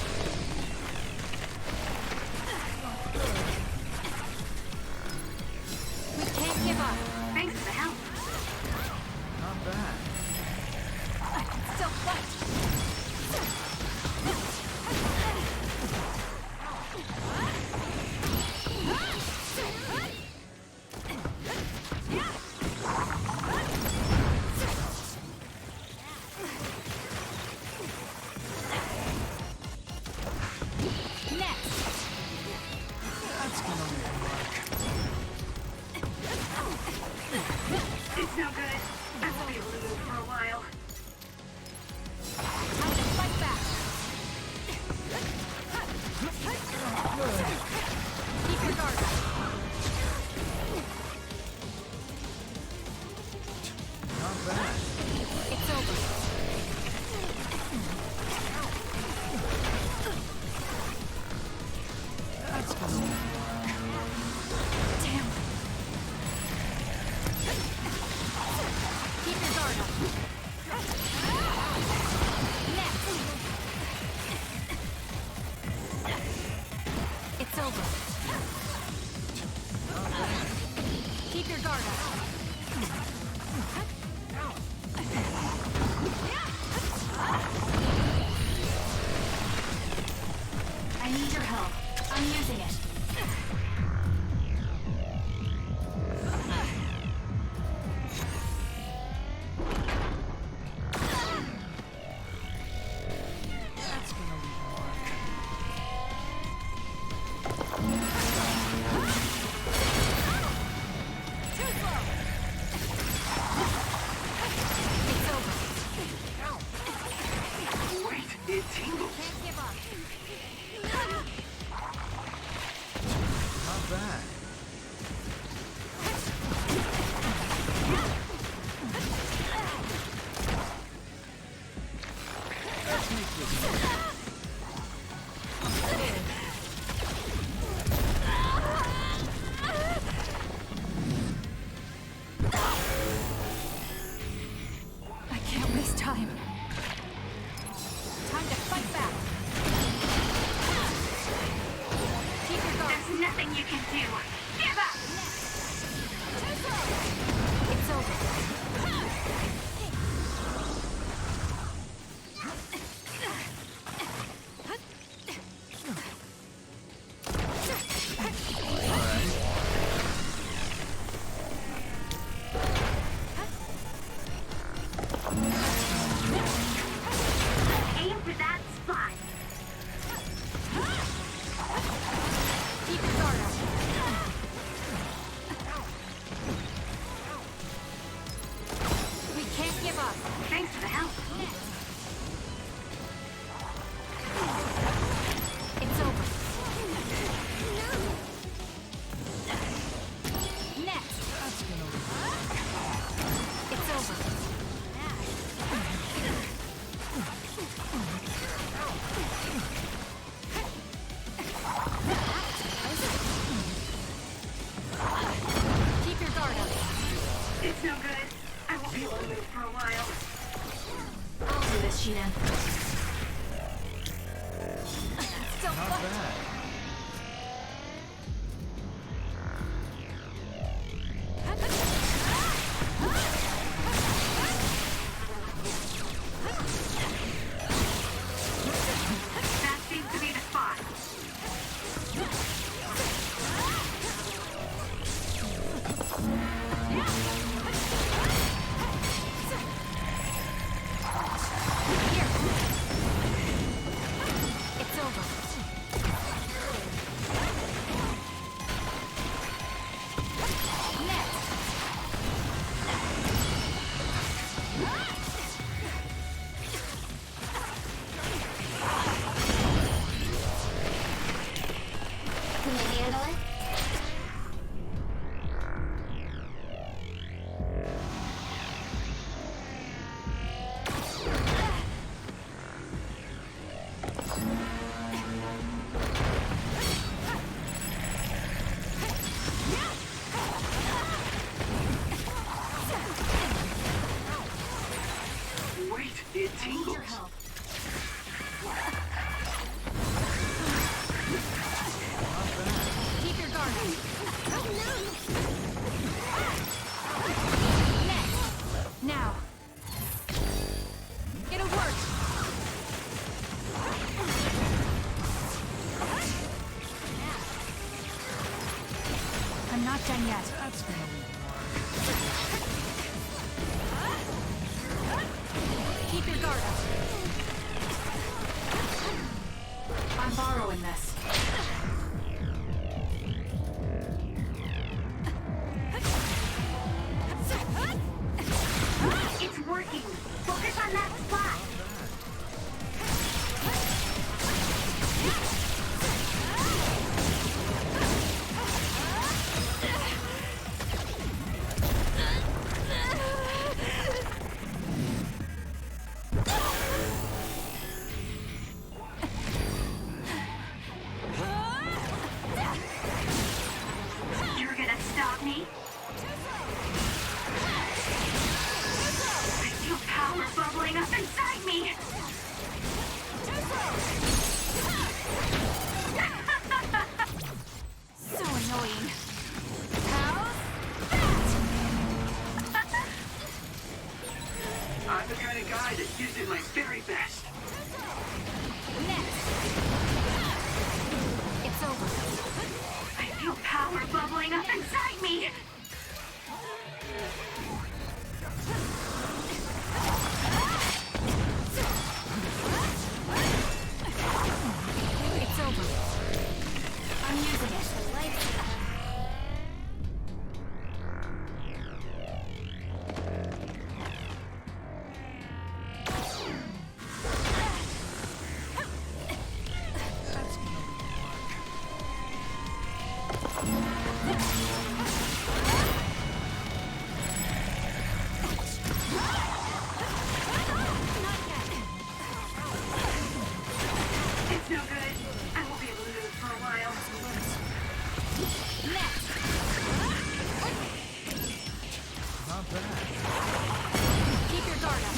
We can't give up. Thanks for the help. Not bad. I can still fight. Next. That's gonna work. It's no good. I won't be able to move for a while. Time to fight back. Keep your guard up. Not bad. It's over. That's gonna work. Damn. Keep your guard up. Next. It's over. Keep your guard up. I need your help. I'm using it. That's gonna work. Too slow. It's over. Wait, it tingles. Can't give up. done yet. That's gonna leave Keep your guard up. I'm borrowing this. It's working. Focus on that spot. You're gonna stop me? I feel power bubbling up inside me! So annoying. I'm the kind of guy that gives it my very best. It's over. I feel power bubbling up inside me! It's over. I'm using it. It's no good. I won't be able to do it for a while. Not bad. Keep your guard up.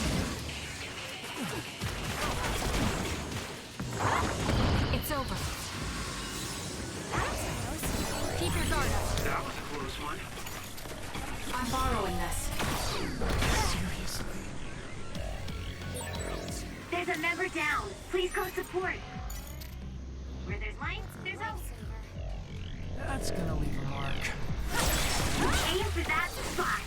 It's over. Keep your guard up. That was a close one. I'm borrowing this. Seriously? There's a member down. Please go support. Where there's lights, there's hope. That's gonna leave a mark. Aim for that spot.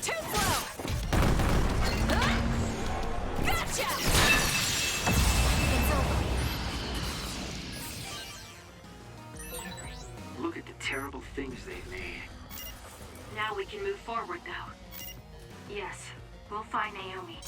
Too slow! Gotcha! It's over. Look at the terrible things they've made. Now we can move forward, though. Yes, we'll find Naomi.